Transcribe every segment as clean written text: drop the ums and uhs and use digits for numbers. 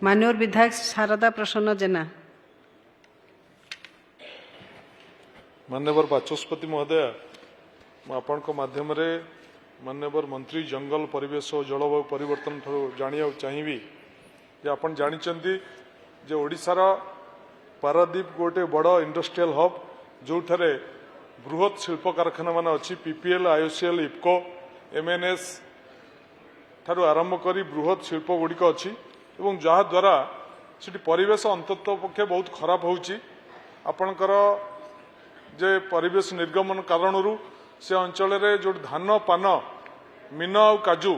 मान्यवर विधायक शारदा प्रसन्न जेना। मान्यवर बाचस्पति महोदय माध्यम मान्यवर मंत्री जंगल परिवेश और जलवायु परिवर्तन जाना चाहिए जे आपण जानी जे ओडिशार पारादीप गोटे बड़ इंडस्ट्रियल हब जो ठारे बृहत शिल्प कारखाना मान अच्छी पीपीएल आईओसीएल इफको एमएनएस ठारू आरंभ करी बृहत शिल्प गुड़िक अच्छी एवं जहाद्वारा से परिवेश अंतत पक्षे बहुत खराब होची आपणकर जे परिवेश निर्गमन कारण से अंचल जो धान पान मीन और काजू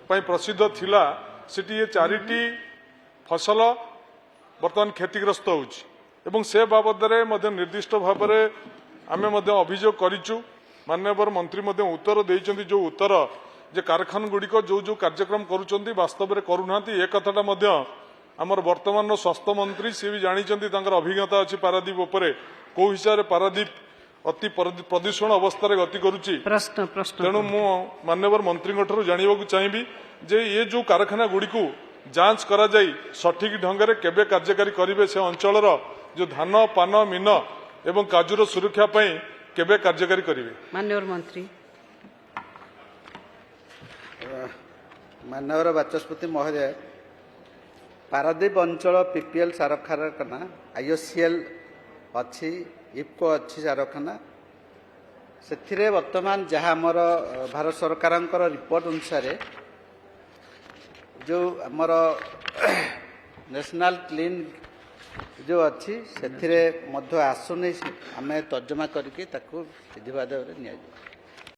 प्रसिद्ध थिला सिटी ये चारिटी फसल बर्तमान क्षतिग्रस्त होची से बाबद निर्दिष्ट भाव में आमे अभियोग करिचु माननीय मंत्री उत्तर देइचंती जो उत्तर जे कारखाना गुड़िक जो जो कार्यक्रम करुचंती वास्तव में करूना ए कथाटा आमर वर्तमान स्वास्थ्य मंत्री सी भी जानते अभिज्ञता अच्छी पारादीप उपरे कौ हिसाब से पारादीप अति प्रदूषण अवस्था गति करुच्ची तेणु मु माननीय मंत्री जानवा चाहिए जे ये जो कारखाना गुड़िक जांच करा जाई सठिक ढंग से केबे कार्यकारी करेंगे से अंचल जो धान पान मीन एवं काजूर सुरक्षा केबे कार्यकारी करेंगे। माननीय मंत्री माननीय बाचस्पति महोदय पारादीप अंचल पीपीएल सार कारखाना आईओसीएल अच्छी इफको अच्छी कारखाना से वर्तमान जहाँ आमर भारत सरकार रिपोर्ट अनुसार जो आमर नेशनल क्लीन जो अच्छी से आसुनी आम तर्जमा करके विधिवाद नि